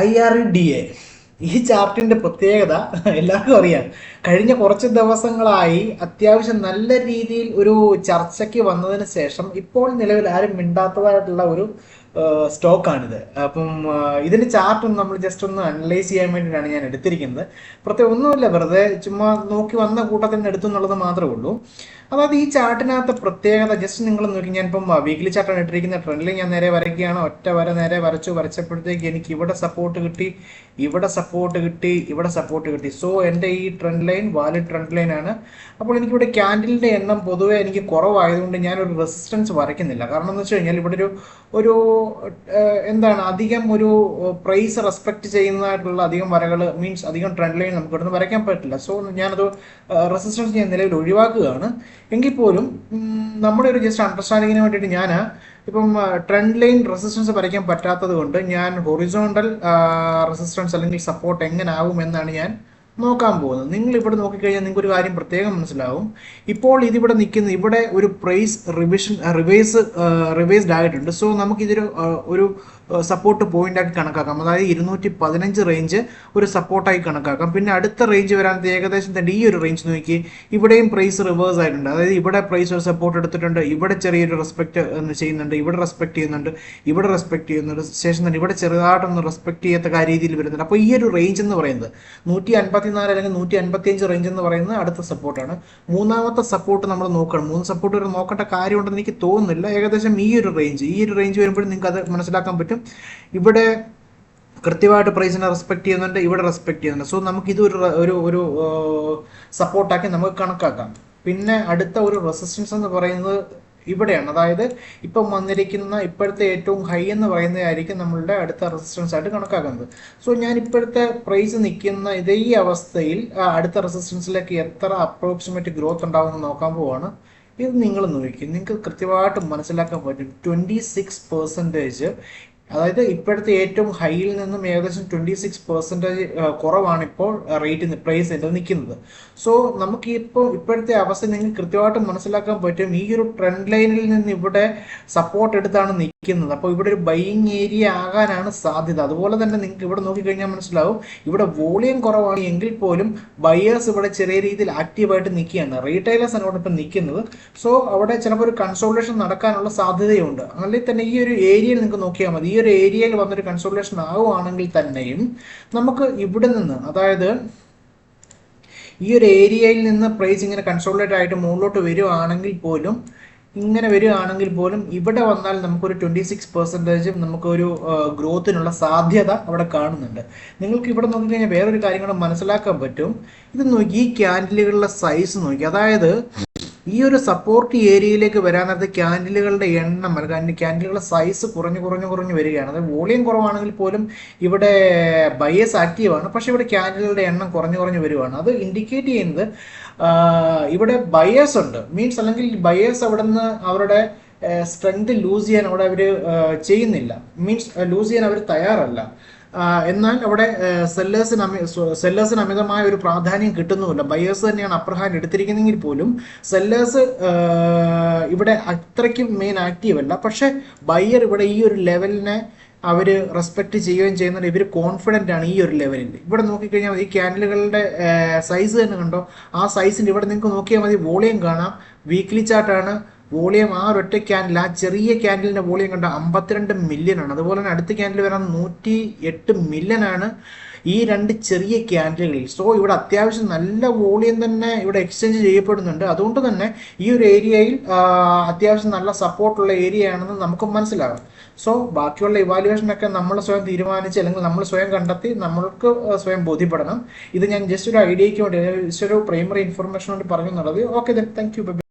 IRDA ഈ ചാർട്ടിന്റെ പ്രത്യേകത എല്ലാവർക്കും അറിയാം. കഴിഞ്ഞ കുറച്ച് ദിവസങ്ങളായി അത്യാവശ്യം നല്ല രീതിയിൽ ഒരു ചർച്ചയ്ക്ക് വന്നതിന് ശേഷം ഇപ്പോൾ നിലവിൽ ആരും മിണ്ടാത്തതായിട്ടുള്ള ഒരു സ്റ്റോക്കാണിത്. അപ്പം ഇതിന്റെ ചാർട്ട് ഒന്ന് നമ്മൾ ജസ്റ്റ് ഒന്ന് അനലൈസ് ചെയ്യാൻ വേണ്ടിയിട്ടാണ് ഞാൻ എടുത്തിരിക്കുന്നത്. പ്രത്യേകം ഒന്നുമില്ല, വെറുതെ ചുമ്മാ നോക്കി വന്ന കൂട്ടത്തിൽ നിന്ന് എടുത്തു എന്നുള്ളത് മാത്രമേ ഉള്ളൂ. അതായത് ഈ ചാർട്ടിനകത്ത് പ്രത്യേകത ജസ്റ്റ് നിങ്ങൾ നോക്കി, ഞാനിപ്പം വീക്ക്ലി ചാർട്ടാണ് ഇട്ടിരിക്കുന്ന. ട്രെൻഡിൽ ഞാൻ നേരെ വരയ്ക്കുകയാണ്, ഒറ്റ വര നേരെ വരച്ചപ്പോഴത്തേക്ക് എനിക്ക് ഇവിടെ സപ്പോർട്ട് കിട്ടി, ഇവിടെ സപ്പോർട്ട് കിട്ടി, ഇവിടെ സപ്പോർട്ട് കിട്ടി. സോ എൻ്റെ ഈ trend line valid trend line ആണ്. അപ്പോൾ എനിക്കിവിടെ ക്യാൻഡിലിൻ്റെ എണ്ണം പൊതുവേ എനിക്ക് കുറവായതുകൊണ്ട് ഞാനൊരു റെസിസ്റ്റൻസ് വരയ്ക്കുന്നില്ല. കാരണം എന്ന് വെച്ച് കഴിഞ്ഞാൽ ഇവിടെ ഒരു ഒരു എന്താണ് അധികം ഒരു പ്രൈസ് റെസ്പെക്ട് ചെയ്യുന്നതായിട്ടുള്ള അധികം വരകൾ, മീൻസ് അധികം ട്രെൻഡ് ലൈൻ നമുക്ക് ഇവിടുന്ന് വരയ്ക്കാൻ പറ്റില്ല. സോ ഞാനത് റെസിസ്റ്റൻസ് ഞാൻ നിലവിൽ ഒഴിവാക്കുകയാണ്. എങ്കിൽ പോലും നമ്മുടെ ഒരു ജസ്റ്റ് അണ്ടർസ്റ്റാൻഡിങ്ങിന് വേണ്ടിയിട്ട് ഞാൻ ഇപ്പം ട്രെൻഡ് ലൈൻ റെസിസ്റ്റൻസ് വരയ്ക്കാൻ പറ്റാത്തത് കൊണ്ട് ഞാൻ ഹൊറിസോണ്ടൽ റെസിസ്റ്റൻസ് അല്ലെങ്കിൽ സപ്പോർട്ട് എങ്ങനെ ആവും എന്നാണ് ഞാൻ നോക്കാൻ പോകുന്നത്. നിങ്ങൾ ഇവിടെ നോക്കിക്കഴിഞ്ഞാൽ നിങ്ങൾക്ക് ഒരു കാര്യം പ്രത്യേകം മനസ്സിലാവും. ഇപ്പോൾ ഇതിവിടെ നിൽക്കുന്ന ഇവിടെ ഒരു പ്രൈസ് റിവൈസ്ഡ് ആയിട്ടുണ്ട്. സോ നമുക്കിതൊരു ഒരു സപ്പോർട്ട് പോയിന്റ് ആക്കി കണക്കാക്കാം. അതായത് 215 റേഞ്ച് ഒരു സപ്പോർട്ടായി കണക്കാക്കാം. പിന്നെ അടുത്ത റേഞ്ച് വരാൻ ഏകദേശം തന്നെ ഈ ഒരു റേഞ്ച് നോക്കി, ഇവിടെയും പ്രൈസ് റിവേഴ്സ് ആയിട്ടുണ്ട്. അതായത് ഇവിടെ പ്രൈസ് ഒരു സപ്പോർട്ട് എടുത്തിട്ടുണ്ട്, ഇവിടെ ചെറിയൊരു റെസ്പെക്ട് ചെയ്യുന്നുണ്ട്, ഇവിടെ റെസ്പെക്ട് ചെയ്യുന്നുണ്ട്, ഇവിടെ റെസ്പെക്ട് ചെയ്യുന്നുണ്ട്, ശേഷം തന്നെ ഇവിടെ ചെറുതായിട്ടൊന്ന് റെസ്പെക്ട് ചെയ്യത്തക്ക രീതിയിൽ വരുന്നുണ്ട്. അപ്പോൾ ഈ ഒരു റേഞ്ച് എന്ന് പറയുന്നത് 154 അല്ലെങ്കിൽ 155 റേഞ്ച് എന്ന് പറയുന്നത് അടുത്ത സപ്പോർട്ടാണ്. മൂന്നാമത്തെ സപ്പോർട്ട് നമ്മൾ നോക്കണം. 3 സപ്പോർട്ട് വരെ നോക്കേണ്ട കാര്യമുണ്ടെന്ന് എനിക്ക് തോന്നുന്നില്ല. ഏകദേശം ഈ ഒരു റേഞ്ച് വരുമ്പോഴും നിങ്ങൾക്ക് അത് മനസ്സിലാക്കാൻ പറ്റും. ഇവിടെ കൃത്യമായിട്ട് പ്രൈസിനെ റെസ്പെക്ട് ചെയ്യുന്നുണ്ട്, ഇവിടെ റെസ്പെക്ട് ചെയ്യുന്നുണ്ട്. സോ നമുക്ക് ഇത് ഒരു സപ്പോർട്ടാക്കി നമുക്ക് കണക്കാക്കാം. പിന്നെ അടുത്ത ഒരു റെസിസ്റ്റൻസ് എന്ന് പറയുന്നത് ഇവിടെയാണ്. അതായത് ഇപ്പം വന്നിരിക്കുന്ന ഇപ്പോഴത്തെ ഏറ്റവും ഹൈ എന്ന് പറയുന്നതായിരിക്കും നമ്മളുടെ അടുത്ത റെസിസ്റ്റൻസ് ആയിട്ട് കണക്കാക്കുന്നത്. സോ ഞാൻ ഇപ്പോഴത്തെ പ്രൈസ് നിൽക്കുന്ന ഇതേ അവസ്ഥയിൽ അടുത്ത റെസിസ്റ്റൻസിലേക്ക് എത്ര അപ്രോക്സിമേറ്റ് ഗ്രോത്ത് ഉണ്ടാവുമെന്ന് നോക്കാൻ പോവാണ്. ഇത് നിങ്ങൾ നോക്കി, നിങ്ങൾക്ക് കൃത്യമായിട്ട് മനസ്സിലാക്കാൻ പറ്റും. 26%, അതായത് ഇപ്പോഴത്തെ ഏറ്റവും ഹൈയിൽ നിന്നും ഏകദേശം 26% കുറവാണ് ഇപ്പോൾ പ്രൈസ് നിൽക്കുന്നത്. സോ നമുക്ക് ഇപ്പോഴത്തെ അവസ്ഥ നിങ്ങൾക്ക് കൃത്യമായിട്ട് മനസ്സിലാക്കാൻ പറ്റും. ഈ ഒരു ട്രെൻഡ് ലൈനിൽ നിന്ന് ഇവിടെ സപ്പോർട്ട് എടുത്താണ് നിൽക്കുന്നത്. അപ്പോൾ ഇവിടെ ഒരു ബൈയിങ് ഏരിയ ആകാനാണ് സാധ്യത. അതുപോലെ തന്നെ നിങ്ങൾക്ക് ഇവിടെ നോക്കിക്കഴിഞ്ഞാൽ മനസ്സിലാവും, ഇവിടെ വോളിയം കുറവാണ് എങ്കിൽ പോലും ബയേഴ്സ് ഇവിടെ ചെറിയ രീതിയിൽ ആക്റ്റീവായിട്ട് നിൽക്കുകയാണ്. റീറ്റെയിലേഴ്സ് ആണ് ഇവിടെ ഇപ്പം നിൽക്കുന്നത്. സോ അവിടെ ചിലപ്പോൾ ഒരു കൺസോൾട്ടേഷൻ നടക്കാനുള്ള സാധ്യതയുണ്ട്. അല്ലെങ്കിൽ തന്നെ ഈ ഒരു ഏരിയയിൽ നിങ്ങൾക്ക് നോക്കിയാൽ മതി. ഈ ഒരു ഏരിയയിൽ വന്നൊരു കൺസോൾട്ടേഷൻ ആവുകയാണെങ്കിൽ തന്നെയും നമുക്ക് ഇവിടെ നിന്ന്, അതായത് ഈ ഒരു ഏരിയയിൽ നിന്ന് പ്രൈസ് ഇങ്ങനെ കൺസോൾട്ടേറ്റ് ആയിട്ട് മുകളിലോട്ട് വരികയാണെങ്കിൽ പോലും ഇവിടെ വന്നാൽ നമുക്കൊരു 26% നമുക്കൊരു ഗ്രോത്തിനുള്ള സാധ്യത അവിടെ കാണുന്നുണ്ട്. നിങ്ങൾക്ക് ഇവിടെ നോക്കിക്കഴിഞ്ഞാൽ വേറൊരു കാര്യം കൂടെ മനസ്സിലാക്കാൻ പറ്റും. ഇത് നോക്കി, ഈ ക്യാൻഡിലുകളുടെ സൈസ് നോക്കി. അതായത് ഈ ഒരു സപ്പോർട്ട് ഏരിയയിലേക്ക് വരാനകത്ത് ക്യാൻഡിലുകളുടെ എണ്ണം, അല്ലെങ്കിൽ ക്യാൻഡിലുകളുടെ സൈസ് കുറഞ്ഞു വരികയാണ്. അതായത് വോളിയം കുറവാണെങ്കിൽ പോലും ഇവിടെ ബയേഴ്സ് ആക്റ്റീവാണ്, പക്ഷെ ഇവിടെ ക്യാൻഡിലുകളുടെ എണ്ണം കുറഞ്ഞു വരുവാണ്. അത് ഇൻഡിക്കേറ്റ് ചെയ്യുന്നത് ഇവിടെ ബയേഴ്സ് ഉണ്ട്, മീൻസ് അല്ലെങ്കിൽ ബയേഴ്സ് അവിടെ നിന്ന് അവരുടെ സ്ട്രെങ്ത് ലൂസ് ചെയ്യാൻ അവിടെ അവർ ചെയ്യുന്നില്ല, മീൻസ് ലൂസ് ചെയ്യാൻ അവർ തയ്യാറല്ല. എന്നാൽ അവിടെ സെല്ലേഴ്സിന് അമിതമായ ഒരു പ്രാധാന്യം കിട്ടുന്നുമില്ല. ബയേഴ്സ് തന്നെയാണ് അപ്പർ ഹാൻഡ് എടുത്തിരിക്കുന്നെങ്കിൽ പോലും സെല്ലേഴ്സ് ഇവിടെ അത്രയ്ക്കും മെയിൻ ആക്റ്റീവ് അല്ല. പക്ഷെ ബയർ ഇവിടെ ഈ ഒരു ലെവലിനെ അവർ റെസ്പെക്ട് ചെയ്യുകയും ചെയ്യുന്നുണ്ട്. ഇവർ കോൺഫിഡൻ്റ് ആണ് ഈ ഒരു ലെവലിൽ. ഇവിടെ നോക്കിക്കഴിഞ്ഞാൽ ഈ ക്യാൻഡിലുകളുടെ സൈസ് തന്നെ കണ്ടോ, ആ സൈസിൻ്റെ ഇവിടെ നിങ്ങൾക്ക് നോക്കിയാൽ മതി. വോളിയം കാണാം, വീക്ക്ലി ചാർട്ടാണ്. വോളിയം ആ ഒരൊറ്റ ക്യാൻഡിൽ, ആ ചെറിയ ക്യാൻഡിലിൻ്റെ വോളിയം കണ്ട 52 മില്യൺ ആണ്. അതുപോലെ തന്നെ അടുത്ത ക്യാൻഡിൽ വരാൻ 108 മില്യൺ ആണ് ഈ രണ്ട് ചെറിയ ക്യാൻഡിലുകളിൽ. സോ ഇവിടെ അത്യാവശ്യം നല്ല വോളിയം തന്നെ ഇവിടെ എക്സ്ചേഞ്ച് ചെയ്യപ്പെടുന്നുണ്ട്. അതുകൊണ്ട് തന്നെ ഈ ഒരു ഏരിയയിൽ അത്യാവശ്യം നല്ല സപ്പോർട്ടുള്ള ഏരിയ ആണെന്ന് നമുക്ക് മനസ്സിലാകും. സോ ബാക്കിയുള്ള ഇവാലുവേഷനൊക്കെ നമ്മൾ സ്വയം തീരുമാനിച്ച് അല്ലെങ്കിൽ നമ്മൾ സ്വയം കണ്ടെത്തി നമ്മൾക്ക് സ്വയം ബോധ്യപ്പെടണം. ഇത് ഞാൻ ജസ്റ്റ് ഒരു ഐഡിയയ്ക്ക് വേണ്ടി, ജസ്റ്റ് ഒരു പ്രൈമറി ഇൻഫർമേഷൻ വേണ്ടി പറഞ്ഞു എന്നുള്ളത്. Okay, thank you.